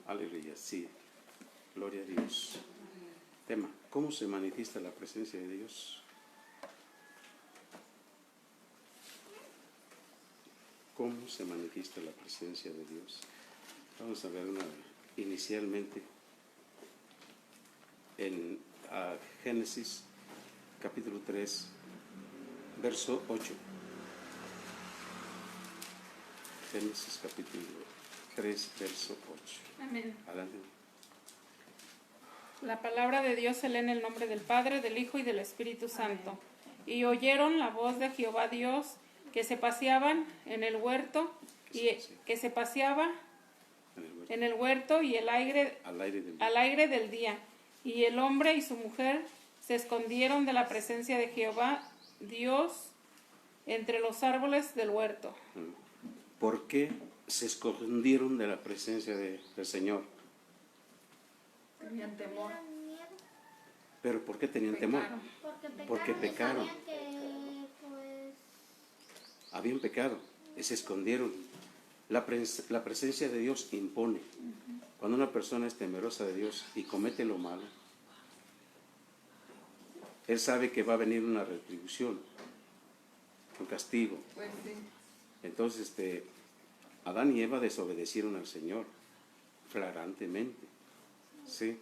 Aleluya, sí. Gloria a Dios. Tema, ¿cómo se manifiesta la presencia de Dios? ¿Cómo se manifiesta la presencia de Dios? Vamos a ver inicialmente en Génesis capítulo 3, verso 8. Génesis capítulo 3, verso 8. Amén. Adelante. La palabra de Dios se lee en el nombre del Padre, del Hijo y del Espíritu Santo. Y oyeron la voz de Jehová Dios, que se paseaban en el huerto, que se paseaba en el huerto y al aire del día. Y el hombre y su mujer se escondieron de la presencia de Jehová Dios entre los árboles del huerto. ¿Por qué se escondieron de la presencia del Señor? Tenían temor. ¿Pero por qué tenían temor? Porque pecaron. Habían pecado y se escondieron. La presencia de Dios impone. Cuando una persona es temerosa de Dios y comete lo malo, él sabe que va a venir una retribución, un castigo. Pues sí. Entonces, Adán y Eva desobedecieron al Señor flagrantemente, ¿sí?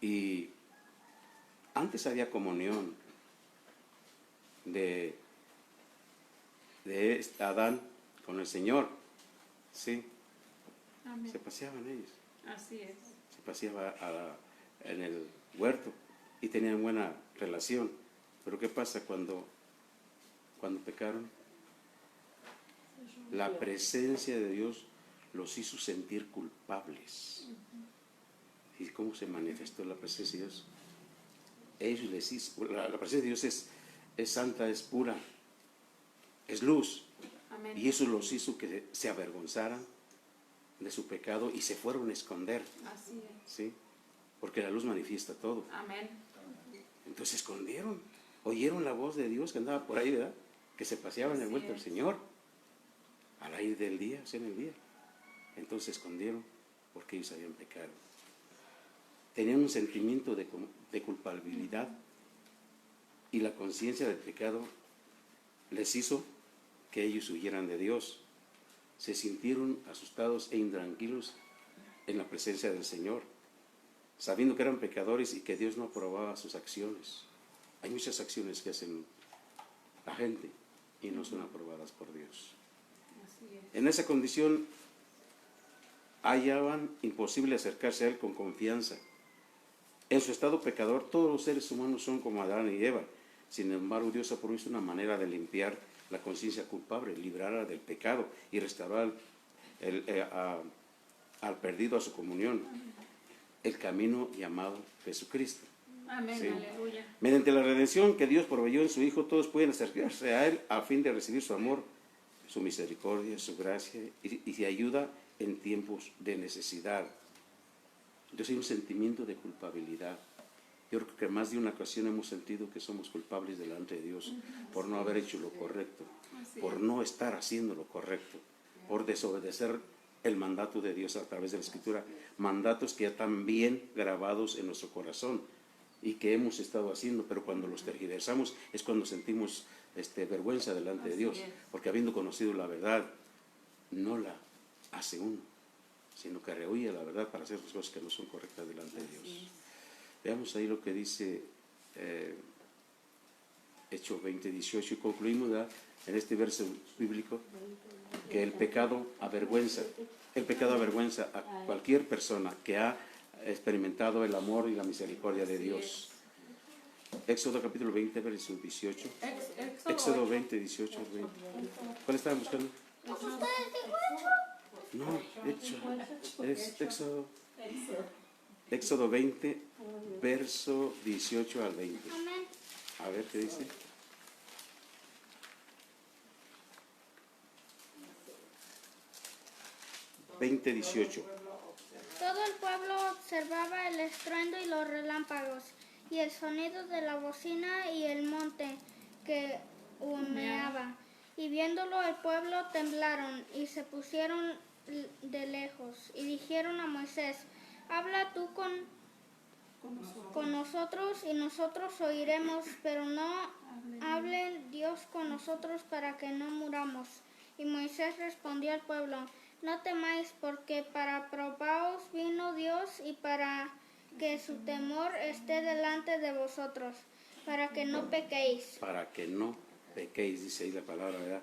Y antes había comunión de Adán con el Señor, ¿sí? Amén. Se paseaban ellos, Así es. se paseaba en el huerto y tenían buena relación. Pero ¿qué pasa cuando pecaron? La presencia de Dios los hizo sentir culpables. ¿Y cómo se manifestó la presencia de Dios? Ellos les hizo, la presencia de Dios es santa, es pura, es luz. Amén. Y eso los hizo que se avergonzaran de su pecado y se fueron a esconder. Así es. ¿Sí? Porque la luz manifiesta todo. Amén. Entonces se escondieron. Oyeron la voz de Dios que andaba por ahí, ¿verdad? Que se paseaba en el huerto del Señor. Al aire del día, en el día. Entonces se escondieron porque ellos habían pecado. Tenían un sentimiento de culpabilidad y la conciencia del pecado les hizo que ellos huyeran de Dios. Se sintieron asustados e intranquilos en la presencia del Señor, sabiendo que eran pecadores y que Dios no aprobaba sus acciones. Hay muchas acciones que hacen la gente y no son aprobadas por Dios. En esa condición hallaban imposible acercarse a Él con confianza. En su estado pecador, todos los seres humanos son como Adán y Eva. Sin embargo, Dios ha provisto una manera de limpiar la conciencia culpable, librarla del pecado y restaurar al perdido a su comunión. El camino llamado Jesucristo. Amén. ¿Sí? Aleluya. Mediante la redención que Dios proveyó en su Hijo, todos pueden acercarse a Él a fin de recibir su amor, su misericordia, su gracia y su ayuda en tiempos de necesidad. Entonces hay un sentimiento de culpabilidad. Yo creo que más de una ocasión hemos sentido que somos culpables delante de Dios por no haber hecho lo correcto, por no estar haciendo lo correcto, por desobedecer el mandato de Dios a través de la Escritura, mandatos que ya están bien grabados en nuestro corazón y que hemos estado haciendo, pero cuando los tergiversamos es cuando sentimos vergüenza delante de Dios, porque habiendo conocido la verdad, no la hace uno, sino que rehuye la verdad para hacer las cosas que no son correctas delante de Dios. Veamos ahí lo que dice Hechos 20:18 y concluimos en este verso bíblico que el pecado avergüenza a cualquier persona que ha experimentado el amor y la misericordia de Dios. Éxodo capítulo 20, verso 18. Éxodo 20, 18, 20. ¿Cuál estaban buscando? No, es Éxodo 20, verso 18 al 20. A ver qué dice. Todo el pueblo observaba el estruendo y los relámpagos, y el sonido de la bocina y el monte que humeaba. Y viéndolo el pueblo temblaron y se pusieron de lejos. Y dijeron a Moisés, habla tú con nosotros y nosotros oiremos, pero no hable Dios con nosotros para que no muramos. Y Moisés respondió al pueblo, no temáis, porque para probaros vino Dios y para que su temor esté delante de vosotros, para que no pequéis. Para que no pequéis, dice ahí la palabra, ¿verdad?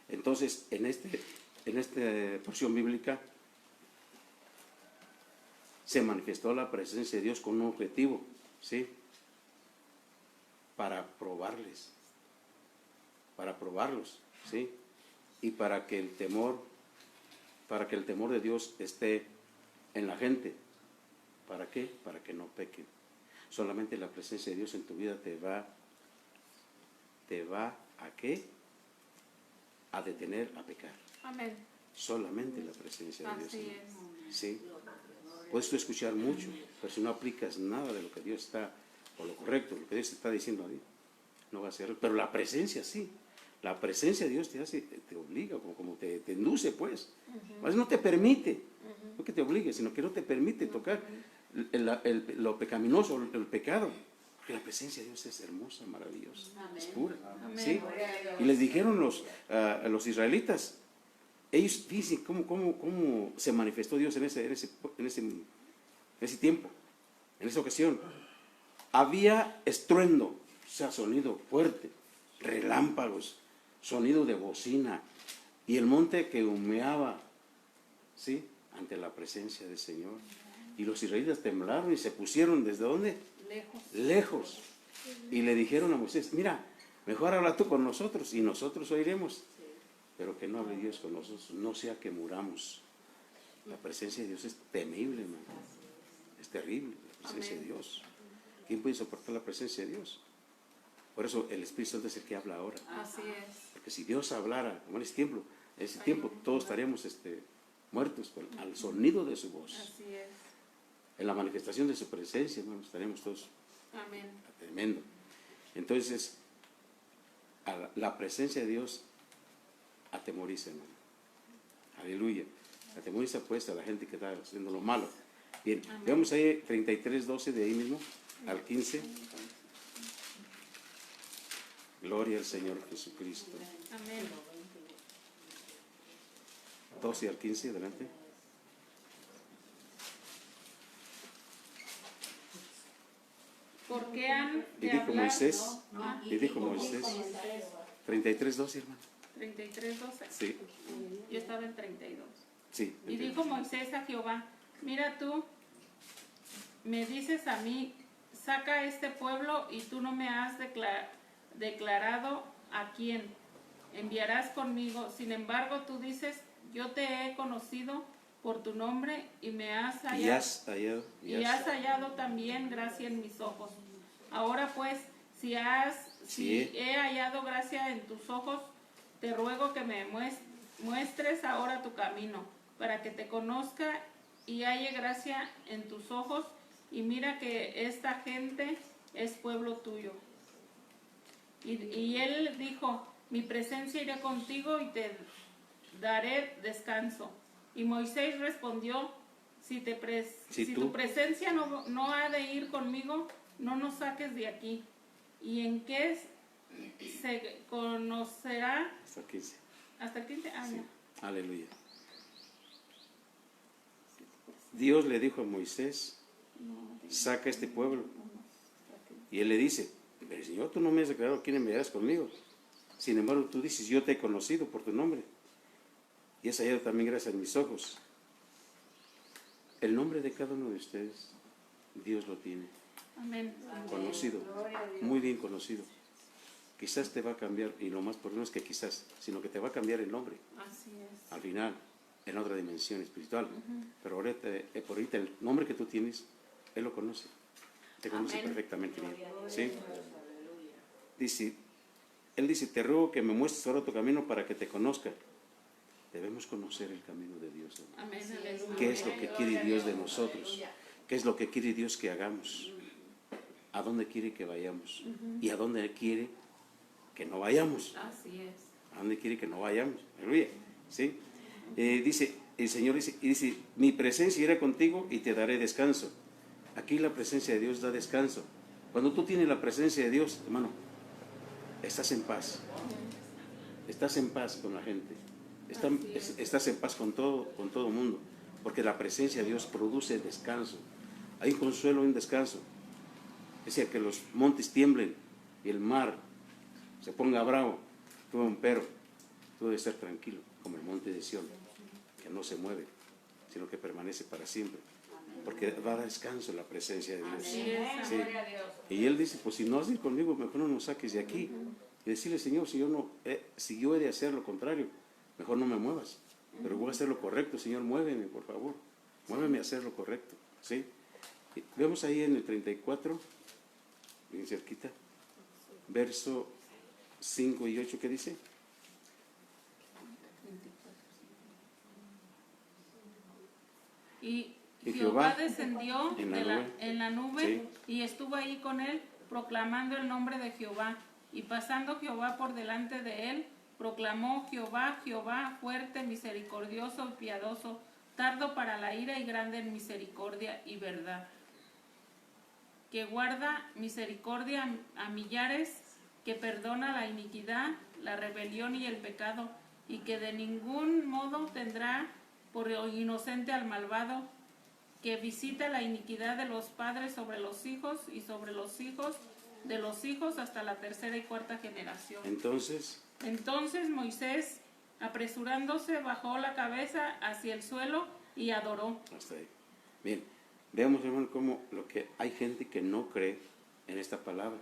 Entonces, en esta porción bíblica se manifestó la presencia de Dios con un objetivo, ¿sí? Para probarlos, ¿sí? Y para que el temor de Dios esté en la gente. ¿Para qué? Para que no pequen. Solamente la presencia de Dios en tu vida te va ¿a qué? A detener a pecar. Amén. Solamente la presencia de Dios. Así es. ¿Sí? Puedes tú escuchar mucho, pero si no aplicas nada de lo que Dios está, o lo correcto, lo que Dios te está diciendo a ti, no va a ser. Pero la presencia sí. La presencia de Dios te hace, te obliga, como te induce, pues. Más no te permite, no que te obligue, sino que no te permite tocar lo pecaminoso, el pecado. Porque la presencia de Dios es hermosa, maravillosa, es pura. ¿Sí? Y les dijeron a los israelitas, ellos dicen cómo se manifestó Dios en ese tiempo, en esa ocasión. Había estruendo, o sea, sonido fuerte, relámpagos, sonido de bocina, y el monte que humeaba, ¿sí? Ante la presencia del Señor. Y los israelitas temblaron y se pusieron, ¿desde dónde? Lejos. Y le dijeron a Moisés, mira, mejor habla tú con nosotros y nosotros oiremos. Pero que no hable Dios con nosotros, no sea que muramos. La presencia de Dios es temible, hermano. Es terrible la presencia de Dios. ¿Quién puede soportar la presencia de Dios? Por eso el Espíritu Santo es el que habla ahora. Así es. Porque si Dios hablara, como en ese tiempo todos estaríamos muertos al sonido de su voz. Así es. En la manifestación de su presencia, hermano, estaríamos todos. Amén. Tremendo. Entonces, la presencia de Dios atemoriza, hermano. Aleluya. Atemoriza pues a la gente que está haciendo lo malo. Bien, veamos ahí 33:12 de ahí mismo al 15. Gloria al Señor Jesucristo. Amén. 12 al 15, adelante. ¿Por qué han Y de dijo hablar? Moisés, Ah, y dijo Moisés, 33:12, hermano. 33:12. Sí, Yo estaba en 32. sí. Y dijo Moisés a Jehová, mira tú, me dices a mí, saca a este pueblo y tú no me has declarado a quién enviarás conmigo. Sin embargo, tú dices, yo te he conocido por tu nombre y me has hallado. Y has hallado también gracia en mis ojos. Ahora pues, si he hallado gracia en tus ojos, te ruego que me muestres ahora tu camino, para que te conozca y halle gracia en tus ojos, y mira que esta gente es pueblo tuyo. Y él dijo, mi presencia irá contigo y te daré descanso. Y Moisés respondió, si tu presencia no ha de ir conmigo, no nos saques de aquí. ¿Y en qué se conocerá? Hasta el 15. Hasta el 15 años. Sí. Aleluya. Dios le dijo a Moisés, saca este pueblo. Y él le dice, pero Señor, tú no me has declarado quién enviarás conmigo. Sin embargo, tú dices, yo te he conocido por tu nombre. Y has hallado también gracias en mis ojos. El nombre de cada uno de ustedes, Dios lo tiene. Amén. Conocido, muy bien conocido. Quizás te va a cambiar, y lo más por no es que quizás, sino que te va a cambiar el nombre. Así es. Al final, en otra dimensión espiritual. Pero por ahorita el nombre que tú tienes, Él lo conoce. Te conoce perfectamente bien. ¿Sí? Él dice, te ruego que me muestres ahora tu camino para que te conozca. Debemos conocer el camino de Dios, hermano. Amén. Aleluya. ¿Qué es lo que quiere Dios de nosotros? ¿Qué es lo que quiere Dios que hagamos? ¿A dónde quiere que vayamos? ¿Y a dónde quiere que no vayamos? Así es. ¿A dónde quiere que no vayamos? Aleluya. ¿Sí? Dice, el Señor dice, mi presencia irá contigo y te daré descanso. Aquí la presencia de Dios da descanso. Cuando tú tienes la presencia de Dios, hermano, estás en paz. Estás en paz con la gente. Estás en paz con todo mundo. Porque la presencia de Dios produce descanso. Hay un consuelo y un descanso. Es decir, que los montes tiemblen y el mar se ponga bravo. Tú, empero, tú debes estar tranquilo, como el monte de Sión, que no se mueve, sino que permanece para siempre. Porque va a dar descanso en la presencia de Dios. Sí. Y él dice, pues si no has de ir conmigo, mejor no nos saques de aquí. Y decirle, Señor, si yo he de hacer lo contrario, mejor no me muevas. Pero voy a hacer lo correcto, Señor, muéveme, por favor. Muéveme a hacer lo correcto. ¿Sí? Y vemos ahí en el 34, bien cerquita, verso 5 y 8, ¿qué dice? Y Jehová descendió en la nube, sí, y estuvo ahí con él, proclamando el nombre de Jehová. Y pasando Jehová por delante de él, proclamó: Jehová, Jehová, fuerte, misericordioso y piadoso, tardo para la ira y grande en misericordia y verdad, que guarda misericordia a millares, que perdona la iniquidad, la rebelión y el pecado, y que de ningún modo tendrá por inocente al malvado, que visita la iniquidad de los padres sobre los hijos y sobre los hijos de los hijos hasta la tercera y cuarta generación. Entonces Moisés, apresurándose, bajó la cabeza hacia el suelo y adoró. Hasta ahí. Bien, veamos, hermano, cómo hay gente que no cree en esta palabra.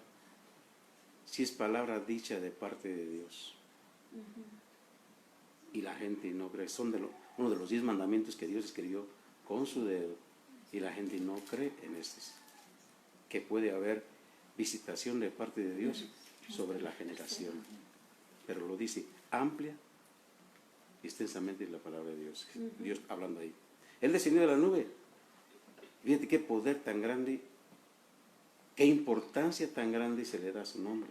Si es palabra dicha de parte de Dios. Y la gente no cree. Son uno de los 10 mandamientos que Dios escribió con su dedo. Y la gente no cree en estos. Que puede haber visitación de parte de Dios sobre la generación. Pero lo dice amplia y extensamente en la palabra de Dios. Dios hablando ahí. Él descendió de la nube. Fíjate qué poder tan grande, qué importancia tan grande se le da a su nombre.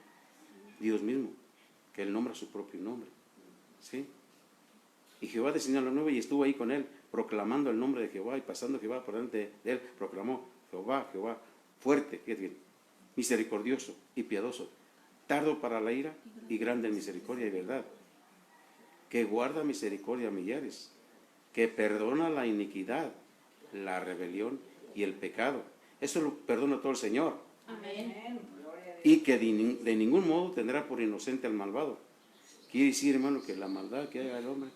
Dios mismo, que él nombra su propio nombre. ¿Sí? Y Jehová descendió a la nube y estuvo ahí con él, proclamando el nombre de Jehová, y pasando Jehová por delante de él, proclamó: Jehová, Jehová, fuerte, fíjate bien, misericordioso y piadoso, tardo para la ira y grande en misericordia y verdad, que guarda misericordia a millares, que perdona la iniquidad, la rebelión y el pecado. Eso lo perdona todo el Señor. Amén. Y que de ningún modo tendrá por inocente al malvado. Quiere decir, hermano, que la maldad que haga el hombre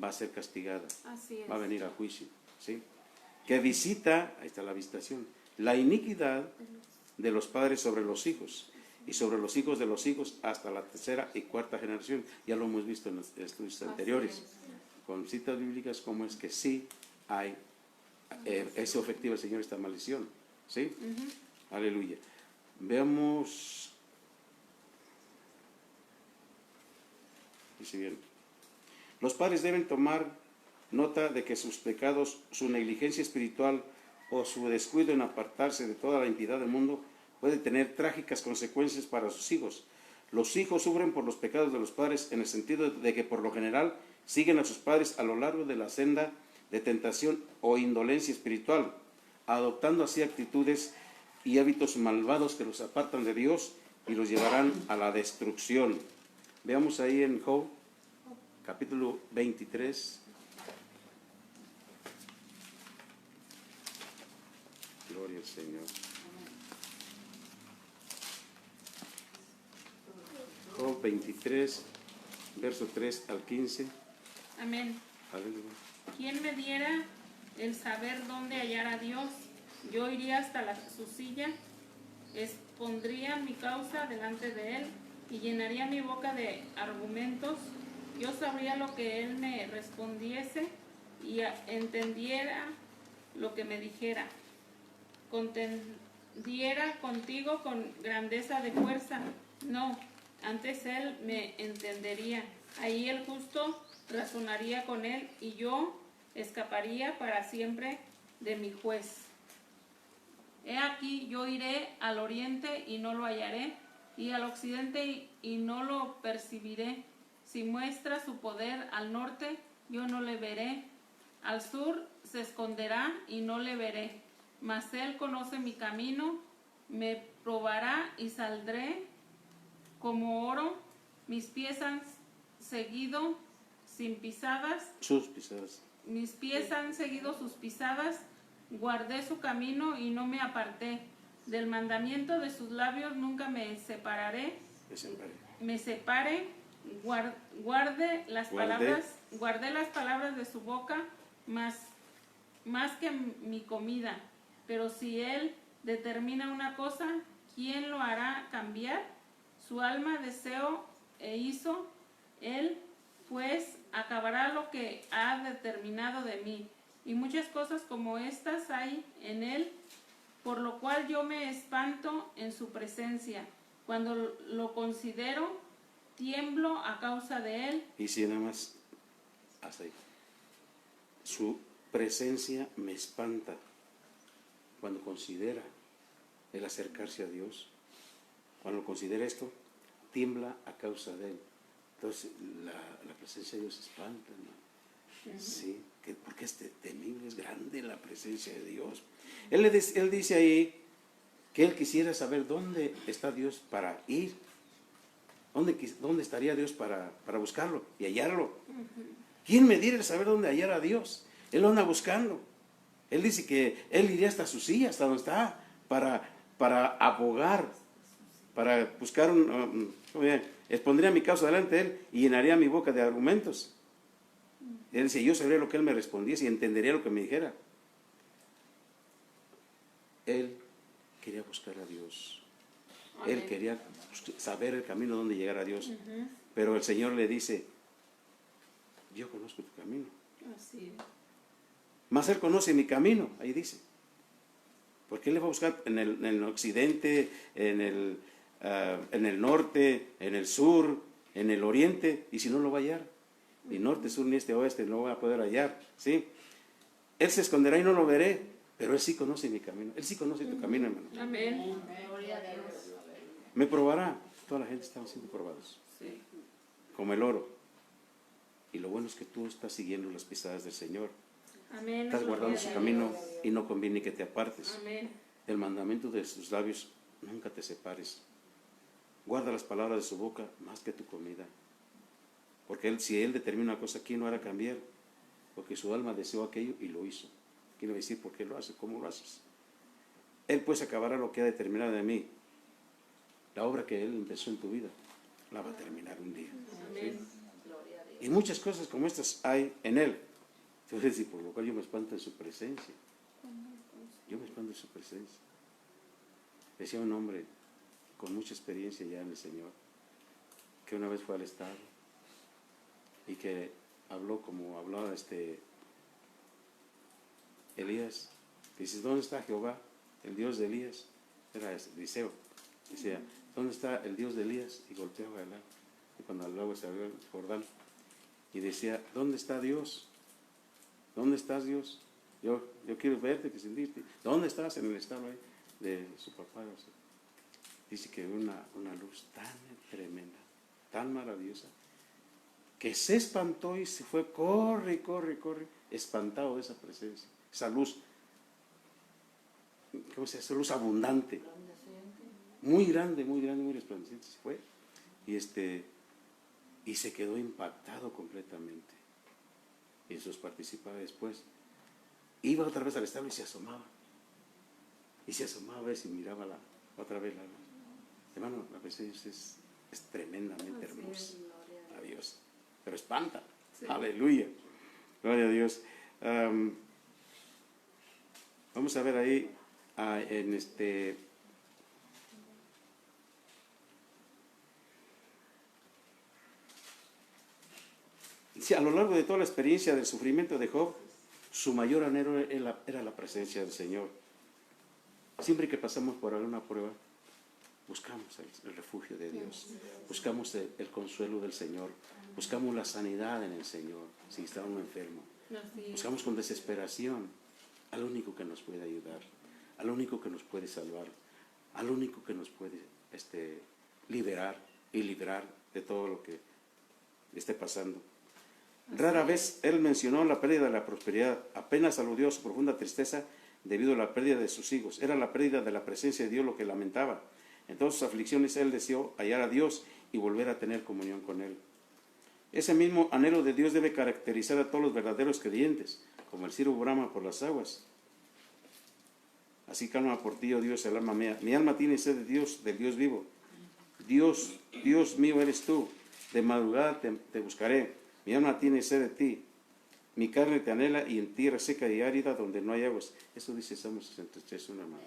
va a ser castigada. Así es. Va a venir a juicio. ¿Sí? Que visita, ahí está la visitación, la iniquidad de los padres sobre los hijos, y sobre los hijos de los hijos hasta la tercera y cuarta generación. Ya lo hemos visto en los estudios anteriores, con citas bíblicas, como es que sí hay, es efectiva el Señor esta maldición. ¿Sí? Aleluya. Veamos, dice bien, los padres deben tomar nota de que sus pecados, su negligencia espiritual o su descuido en apartarse de toda la impiedad del mundo puede tener trágicas consecuencias para sus hijos. Los hijos sufren por los pecados de los padres en el sentido de que por lo general siguen a sus padres a lo largo de la senda de tentación o indolencia espiritual, adoptando así actitudes y hábitos malvados que los apartan de Dios y los llevarán a la destrucción. Veamos ahí en Job, capítulo 23. Gloria al Señor. Job 23, verso 3 al 15. Amén. Aleluya. ¿Quién me diera el saber dónde hallar a Dios? Yo iría hasta su silla, expondría mi causa delante de él y llenaría mi boca de argumentos. Yo sabría lo que él me respondiese y entendiera lo que me dijera. Contendiera contigo con grandeza de fuerza. No, antes él me entendería. Ahí el justo razonaría con él y yo escaparía para siempre de mi juez. He aquí, yo iré al oriente y no lo hallaré, y al occidente y no lo percibiré. Si muestra su poder al norte, yo no le veré. Al sur se esconderá y no le veré, mas él conoce mi camino, me probará y saldré como oro. Mis pies han seguido sin pisadas, sus pisadas. mis pies han seguido sus pisadas, guardé su camino y no me aparté. Del mandamiento de sus labios nunca me separaré, me separe, guardé las palabras de su boca más que mi comida. Pero si él determina una cosa, ¿quién lo hará cambiar? Su alma deseó e hizo, él pues acabará lo que ha determinado de mí. Y muchas cosas como estas hay en él, por lo cual yo me espanto en su presencia. Cuando lo considero, tiemblo a causa de él. Y si nada más, hasta ahí. Su presencia me espanta cuando considera el acercarse a Dios. Cuando considera esto, tiembla a causa de él. Entonces, la presencia de Dios espanta, ¿no? Sí, porque es temible, es grande la presencia de Dios. Él dice ahí que él quisiera saber dónde está Dios para ir. ¿Dónde estaría Dios para buscarlo y hallarlo? ¿Quién me diera el saber dónde hallar a Dios? Él lo anda buscando. Él dice que él iría hasta su silla, hasta donde está, para abogar, para buscar expondría mi causa delante de él y llenaría mi boca de argumentos. Él dice, yo sabría lo que él me respondiese y entendería lo que me dijera. Él quería buscar a Dios. Él quería saber el camino donde llegar a Dios. Pero el Señor le dice, yo conozco tu camino. Así es. Mas él conoce mi camino, ahí dice. Porque él le va a buscar en el occidente, en el norte, en el sur, en el oriente, y si no lo va a hallar. Ni norte, sur, ni este, oeste, no va a poder hallar. ¿Sí? Él se esconderá y no lo veré, pero él sí conoce mi camino. Él sí conoce tu camino, hermano. Amén. Me probará. Toda la gente está siendo probados. Sí. Como el oro. Y lo bueno es que tú estás siguiendo las pisadas del Señor. Amén. Estás guardando su camino y no conviene que te apartes. Amén. El mandamiento de sus labios, nunca te separes. Guarda las palabras de su boca más que tu comida. Porque si él determina una cosa, ¿quién lo hará cambiar? Porque su alma deseó aquello y lo hizo. ¿Quién le va a decir por qué lo hace? ¿Cómo lo haces? Él pues acabará lo que ha determinado de mí. La obra que él empezó en tu vida, la va a terminar un día. Amén. ¿Sí? Y muchas cosas como estas hay en él. Entonces, por lo cual yo me espanto en su presencia. Yo me espanto en su presencia. Decía un hombre con mucha experiencia ya en el Señor, que una vez fue al estado y que habló como hablaba Elías. Dice, ¿dónde está Jehová, el Dios de Elías? Era Eliseo. Decía, ¿dónde está el Dios de Elías? Y golpeaba el agua. Y cuando el agua se abrió el Jordán, y decía, ¿dónde está Dios? ¿Dónde estás, Dios? Yo quiero verte, que sentirte. ¿Dónde estás? En el estado ahí de su papá. O sea, dice que una luz tan tremenda, tan maravillosa, que se espantó y se fue, corre, espantado de esa presencia. Esa luz, ¿cómo se dice? Esa luz abundante. Muy grande, muy resplandeciente se fue. Y se quedó impactado completamente. Y Jesús participaba después. Iba otra vez al establo y se asomaba. Y se asomaba a ver si miraba otra vez la luz. Hermano, la presencia es tremendamente hermosa. A Dios. Pero espanta. Sí. Aleluya. Gloria a Dios. Vamos a ver ahí Sí, a lo largo de toda la experiencia del sufrimiento de Job, su mayor anhelo era la presencia del Señor. Siempre que pasamos por alguna prueba, buscamos el refugio de Dios, buscamos el consuelo del Señor, buscamos la sanidad en el Señor, si está uno enfermo. Buscamos con desesperación al único que nos puede ayudar, al único que nos puede salvar, al único que nos puede liberar y librar de todo lo que esté pasando. Rara vez él mencionó la pérdida de la prosperidad, apenas aludió a su profunda tristeza debido a la pérdida de sus hijos. Era la pérdida de la presencia de Dios lo que lamentaba. En todas sus aflicciones él deseó hallar a Dios y volver a tener comunión con Él. Ese mismo anhelo de Dios debe caracterizar a todos los verdaderos creyentes, como el siervo brama por las aguas. Así clama por ti, oh Dios, el alma mía. Mi alma tiene sed de Dios, del Dios vivo. Dios, Dios mío eres tú. De madrugada te buscaré. Mi alma tiene sed de ti. Mi carne te anhela y en tierra seca y árida donde no hay aguas. Eso dice Salmo 63, una hermana.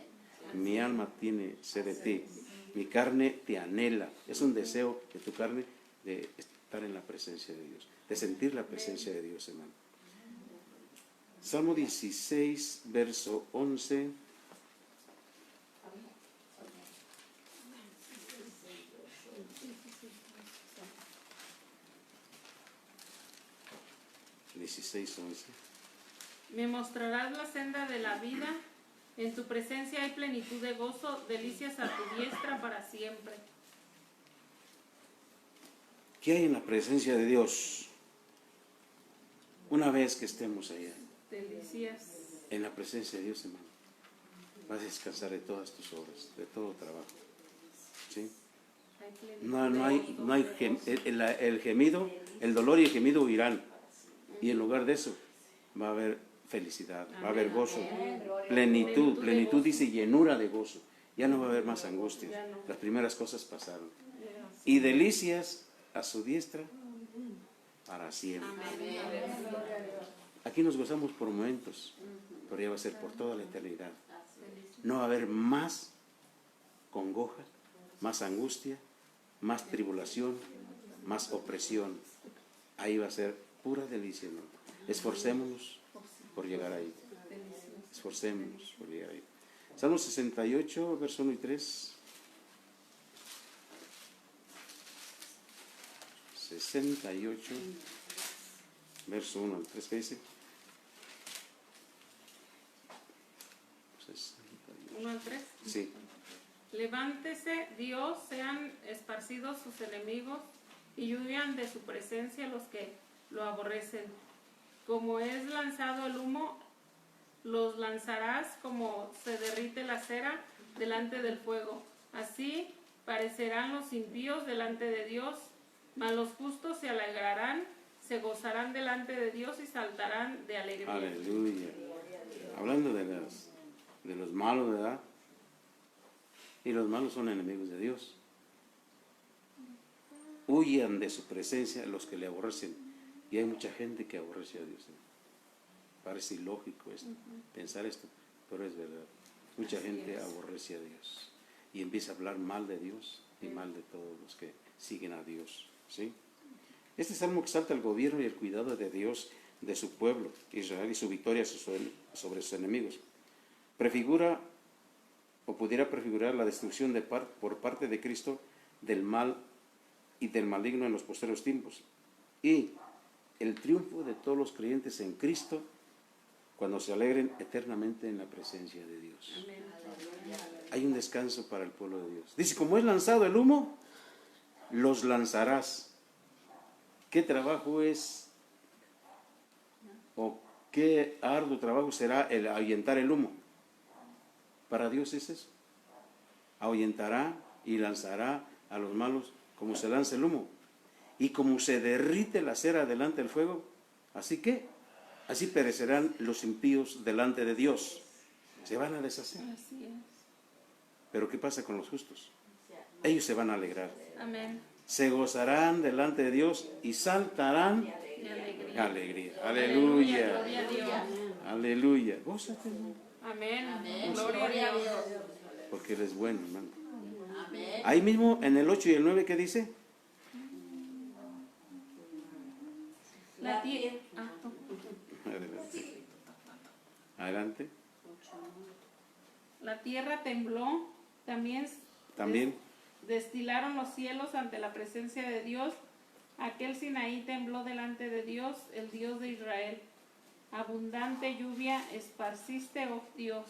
Mi alma tiene sed de ti. Mi carne te anhela. Es un deseo de tu carne de estar en la presencia de Dios, de sentir la presencia de Dios, hermano. Salmo 16, verso 11. Me mostrarás la senda de la vida, en tu presencia hay plenitud de gozo, delicias a tu diestra para siempre. ¿Qué hay en la presencia de Dios? Una vez que estemos allá, Delicias. en la presencia de Dios, hermano, vas a descansar de todas tus obras, de todo trabajo. ¿Sí? No hay el gemido, el dolor y el gemido huirán. Y en lugar de eso, va a haber felicidad, va a haber gozo, plenitud dice llenura de gozo. Ya no va a haber más angustias. Las primeras cosas pasaron. Y delicias a su diestra para siempre. Aquí nos gozamos por momentos, pero ya va a ser por toda la eternidad. No va a haber más congoja, más angustia, más tribulación, más opresión. Ahí va a ser pura delicia, ¿no? Esforcémonos por llegar ahí. Esforcémonos por llegar ahí. Salmo 68, verso 1 y 3. 68, verso 1 al 3, ¿qué dice? 68. 1 al 3. Sí. Levántese, Dios, sean esparcidos sus enemigos y huyan de su presencia los que lo aborrecen. Como es lanzado el humo, los lanzarás como se derrite la cera delante del fuego. Así parecerán los impíos delante de Dios, mas los justos se alegrarán, se gozarán delante de Dios y saltarán de alegría. Aleluya. Hablando de los malos, ¿verdad? Y los malos son enemigos de Dios. Huyan de su presencia los que le aborrecen. Y hay mucha gente que aborrece a Dios. Parece ilógico esto, pensar esto, pero es verdad. Mucha gente aborrece a Dios y empieza a hablar mal de Dios y mal de todos los que siguen a Dios. ¿Sí? Este salmo exalta el gobierno y el cuidado de Dios de su pueblo, Israel, y su victoria sobre sus enemigos. Prefigura o pudiera prefigurar la destrucción por parte de Cristo del mal y del maligno en los posteriores tiempos. Y el triunfo de todos los creyentes en Cristo cuando se alegren eternamente en la presencia de Dios. Amén. Hay un descanso para el pueblo de Dios. Dice, como es lanzado el humo, los lanzarás. ¿Qué trabajo es o qué arduo trabajo será el ahuyentar el humo? Para Dios es eso. Ahuyentará y lanzará a los malos como se lanza el humo. Y como se derrite la cera delante del fuego, así perecerán los impíos delante de Dios. Se van a deshacer. Así es. Pero ¿qué pasa con los justos? Ellos se van a alegrar. Amén. Se gozarán delante de Dios y saltarán De alegría. de alegría. Aleluya. Gloria a Dios. Aleluya. Gózate, hermano, Amén. Gloria a Dios. porque Él es bueno, hermano. Ahí mismo en el 8 y el 9, ¿qué dice? La tierra. Adelante. Adelante. La tierra tembló, también destilaron los cielos ante la presencia de Dios. Aquel Sinaí tembló delante de Dios, el Dios de Israel. Abundante lluvia esparciste, oh Dios,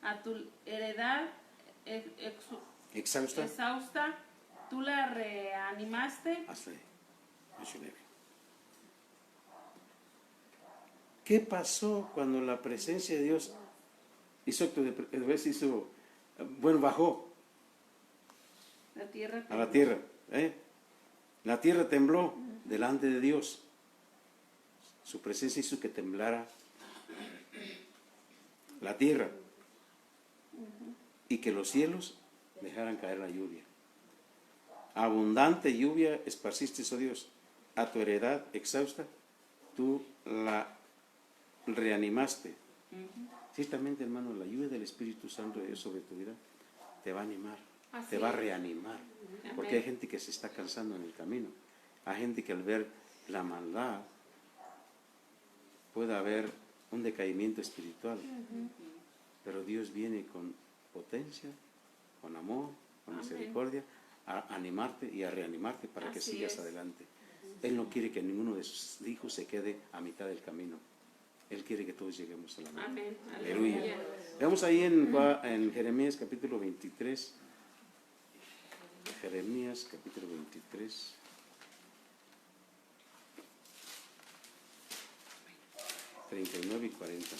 a tu heredad exhausta, tú la reanimaste. Hasta ahí. ¿Qué pasó cuando la presencia de Dios bajó La tierra a la tierra? La tierra tembló delante de Dios. Su presencia hizo que temblara la tierra y que los cielos dejaran caer la lluvia. Abundante lluvia esparciste, oh Dios, a tu heredad exhausta, tú la reanimaste. Ciertamente, hermano, la lluvia del Espíritu Santo de Dios sobre tu vida te va a animar, Así te va a es. reanimar. Amén. Porque hay gente que se está cansando en el camino. Hay gente que al ver la maldad puede haber un decaimiento espiritual. Pero Dios viene con potencia, con amor, con Amén. misericordia, a animarte y a reanimarte para que Así sigas es. adelante. Él no quiere que ninguno de sus hijos se quede a mitad del camino. Él quiere que todos lleguemos a la meta. Amén. Aleluya. Veamos ahí en Jeremías capítulo 23. Jeremías capítulo 23. 39 y 40.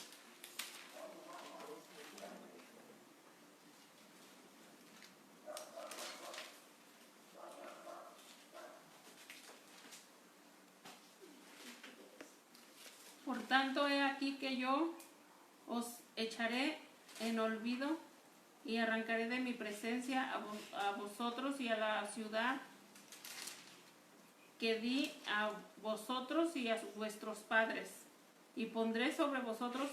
Por tanto, he aquí que yo os echaré en olvido y arrancaré de mi presencia a vosotros y a la ciudad que di a vosotros y a vuestros padres, y pondré sobre vosotros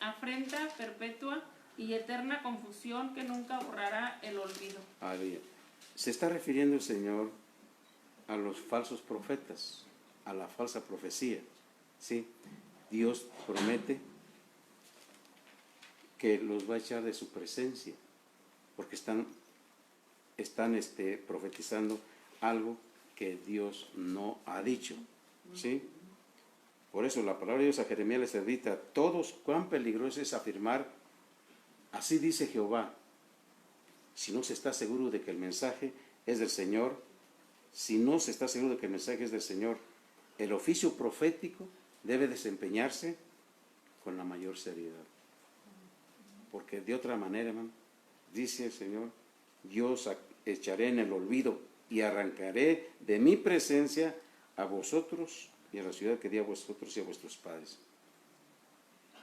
afrenta perpetua y eterna confusión que nunca borrará el olvido. Aleluya. Se está refiriendo el Señor a los falsos profetas, a la falsa profecía. ¿Sí? Dios promete que los va a echar de su presencia, porque están profetizando algo que Dios no ha dicho. ¿Sí? Por eso la palabra de Dios a Jeremías les advirta: todos cuán peligroso es afirmar, así dice Jehová, si no se está seguro de que el mensaje es del Señor. Si no se está seguro de que el mensaje es del Señor, el oficio profético debe desempeñarse con la mayor seriedad. Porque de otra manera, hermano, dice el Señor, yo os echaré en el olvido y arrancaré de mi presencia a vosotros y a la ciudad que di a vosotros y a vuestros padres.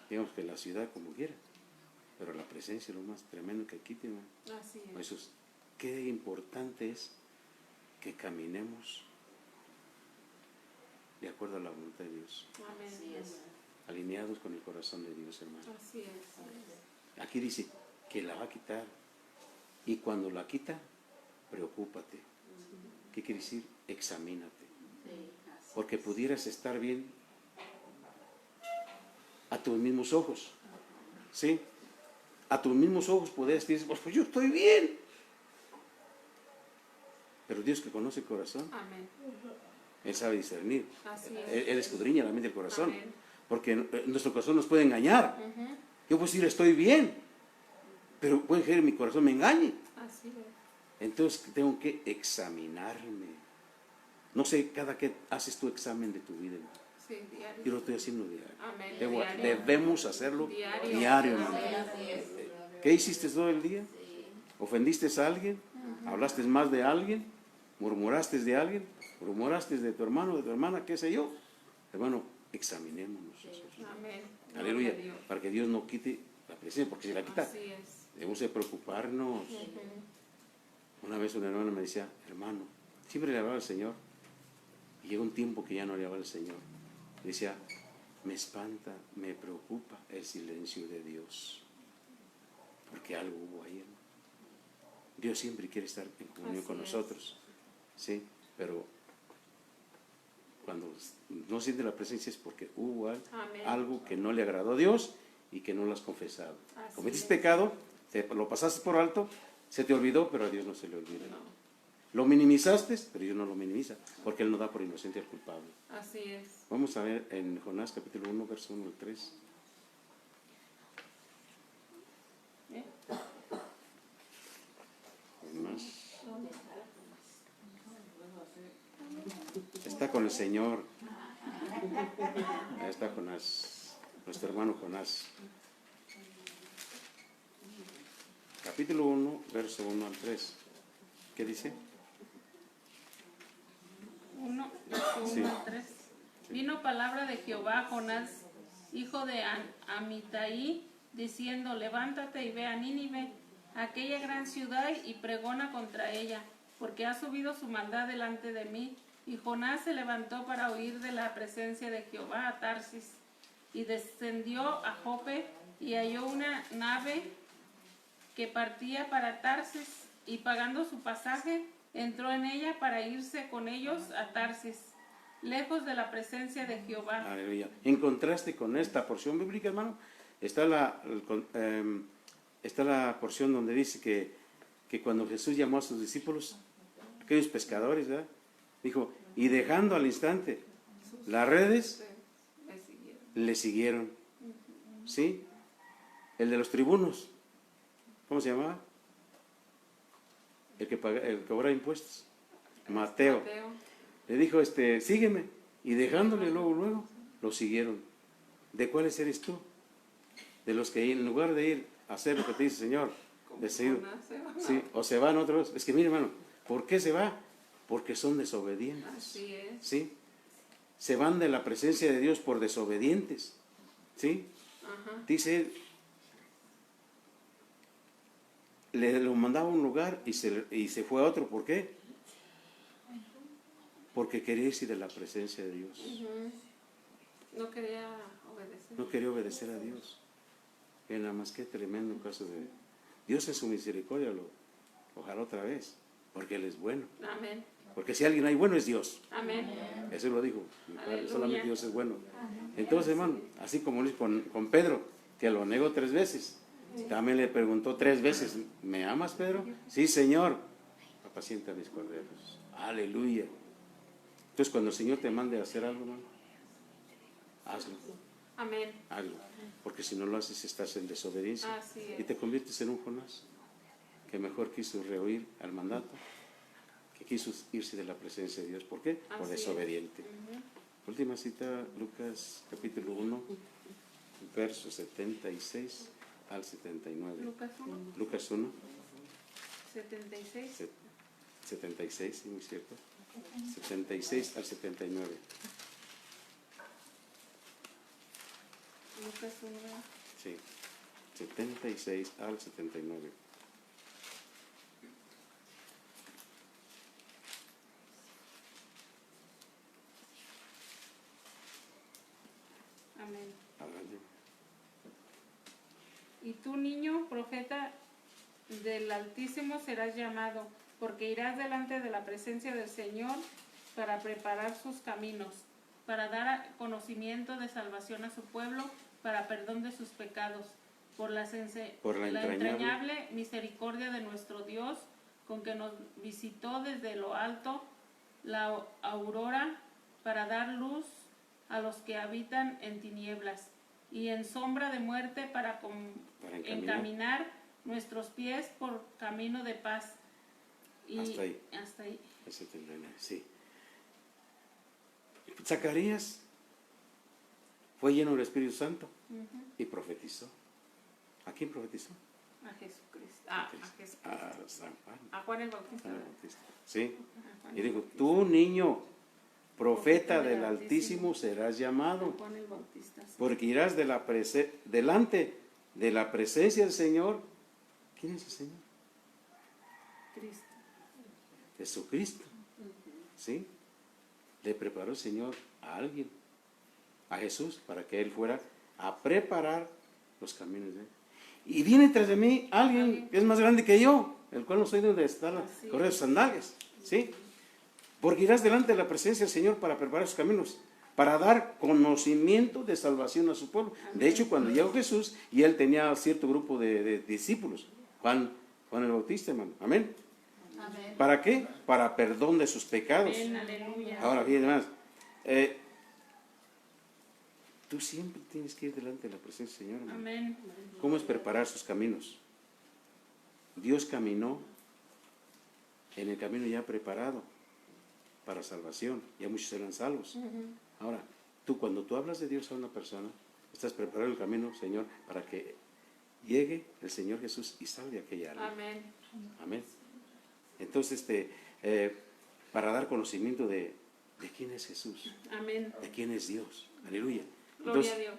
Digamos que la ciudad como quiera, pero la presencia es lo más tremendo que quite, hermano. Así Por eso, qué importante es que caminemos de acuerdo a la voluntad de Dios, Amén. alineados con el corazón de Dios, hermano. Así es. Aquí dice que la va a quitar, y cuando la quita, preocúpate. ¿Qué quiere decir? Examínate. Porque pudieras estar bien a tus mismos ojos. ¿Sí? A tus mismos ojos podrías decir, pues yo estoy bien. Pero Dios, que conoce el corazón, Amén. Él sabe discernir. Así es. Él escudriña la mente del corazón. Amén. Porque nuestro corazón nos puede engañar. Yo puedo decir, estoy bien, pero puede que mi corazón me engañe. Así es. Entonces tengo que examinarme. No sé, cada que haces tu examen de tu vida, hermano. Sí, diario. Yo lo estoy haciendo diario. Amén. Diario. Debemos hacerlo Diario. diario, hermano. Amén. ¿Qué hiciste todo el día? ¿Ofendiste a alguien? ¿Hablaste más de alguien? ¿Murmuraste de alguien? ¿Murmuraste de tu hermano, de tu hermana? ¿Qué sé yo? Hermano, examinémonos nosotros. Amén. Aleluya. Gloria a Dios. Para que Dios no quite la presencia, porque si la quita, Así es. debemos de preocuparnos. Una vez una hermana me decía, hermano, siempre le hablaba al Señor, y llegó un tiempo que ya no le hablaba al Señor. Le decía, me espanta, me preocupa el silencio de Dios, porque algo hubo ahí, hermano. Dios siempre quiere estar en comunión Así con es. nosotros, ¿sí? Pero cuando no siente la presencia es porque hubo Amén. algo que no le agradó a Dios y que no lo has confesado. Así Cometiste es. pecado, lo pasaste por alto, se te olvidó, pero a Dios no se le olvida. No. Lo minimizaste, pero Dios no lo minimiza, porque Él no da por inocente al culpable. Así es. Vamos a ver en Jonás capítulo 1, verso 1 al 3. ¿Eh? Jonás. Está con el Señor. Ahí está Jonás. nuestro hermano Jonás. Capítulo 1, verso 1 al 3. ¿Qué dice? 1, verso 1 Sí. al 3. Vino palabra de Jehová a Jonás, hijo de Amitai, diciendo, levántate y ve a Nínive, aquella gran ciudad, y pregona contra ella, porque ha subido su maldad delante de mí. Y Jonás se levantó para huir de la presencia de Jehová a Tarsis, y descendió a Jope, y halló una nave que partía para Tarsis, y pagando su pasaje, entró en ella para irse con ellos a Tarsis, lejos de la presencia de Jehová. Aleluya. En contraste con esta porción bíblica, hermano, está la porción donde dice que cuando Jesús llamó a sus discípulos, aquellos pescadores, ¿verdad? Dijo, y dejando al instante las redes, le siguieron. ¿Sí? El de los tribunos, ¿cómo se llamaba? El que cobraba impuestos. Mateo. Le dijo, sígueme. Y dejándole luego, lo siguieron. ¿De cuáles eres tú? De los que en lugar de ir a hacer lo que te dice el Señor, de seguir, sí, o se van otros. Es que mire, hermano, ¿por qué se va? Porque son desobedientes. Así es. ¿Sí? Se van de la presencia de Dios por desobedientes. ¿Sí? Ajá. Dice, lo mandaba a un lugar y se fue a otro. ¿Por qué? Porque quería irse de la presencia de Dios. No quería obedecer. No quería obedecer a Dios. Y nada más que tremendo caso de Dios en su misericordia lo jaló otra vez, porque Él es bueno. Amén. Porque si alguien hay bueno es Dios. Amén. Eso lo dijo. Aleluya. Solamente Dios es bueno. Entonces, hermano, así como lo hizo con Pedro, que lo negó 3 veces. También le preguntó 3 veces, ¿me amas, Pedro? Sí, Señor. Apacienta mis corderos. Aleluya. Entonces, cuando el Señor te mande a hacer algo, hermano, hazlo. Amén. Hazlo. Porque si no lo haces, estás en desobediencia. Así es. Y te conviertes en un Jonás, que mejor quiso rehuir al mandato, que quiso irse de la presencia de Dios. ¿Por qué? Por Así es. desobediente. Última cita, Lucas capítulo 1, versos 76 al 79. Lucas 1, Lucas 1, 76. 76, sí, muy cierto. 76 al 79. Lucas 1. Sí, 76 al 79. Amén. Adelante. Y tú, niño, profeta del Altísimo, serás llamado, porque irás delante de la presencia del Señor para preparar sus caminos, para dar conocimiento de salvación a su pueblo, para perdón de sus pecados, por la entrañable misericordia de nuestro Dios, con que nos visitó desde lo alto la aurora, para dar luz a los que habitan en tinieblas y en sombra de muerte, para encaminar nuestros pies por camino de paz. Y Hasta ahí. Hasta ahí. El 79, sí. Zacarías fue lleno del Espíritu Santo y profetizó. ¿A quién profetizó? A Jesucristo. A Jesús. A San Juan. A Juan el Bautista. Juan el Bautista. Sí. Y dijo, tú, niño, profeta del Altísimo serás llamado, Juan el Bautista. Sí. porque irás delante de la presencia del Señor. ¿Quién es el Señor? Cristo. Jesucristo. ¿Sí? Le preparó el Señor a alguien, a Jesús, para que Él fuera a preparar los caminos de Él. Y viene tras de mí alguien que es más grande que yo, el cual no soy donde están las correas sandalias. ¿Sí? Porque irás delante de la presencia del Señor para preparar sus caminos, para dar conocimiento de salvación a su pueblo. De hecho, cuando llegó Jesús, y Él tenía cierto grupo de discípulos, Juan el Bautista, hermano. Amén. Amén. ¿Para qué? Para perdón de sus pecados. Amén. Aleluya. Ahora, fíjense más. Tú siempre tienes que ir delante de la presencia del Señor, hermano. Amén. ¿Cómo es preparar sus caminos? Dios caminó en el camino ya preparado para salvación. Ya muchos serán salvos. Ahora, cuando tú hablas de Dios a una persona, estás preparando el camino, Señor, para que llegue el Señor Jesús y salve aquella alma. Amén. Amén. Entonces, para dar conocimiento de quién es Jesús, Amén. de quién es Dios. Aleluya. Gloria Entonces, a Dios.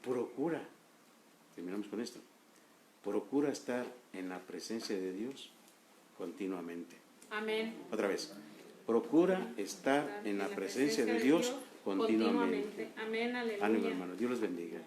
procura, terminamos con esto, procura estar en la presencia de Dios continuamente. Amén. Otra vez, procura estar en la presencia de Dios continuamente. Amén, aleluya. Ánimo, hermano. Dios los bendiga.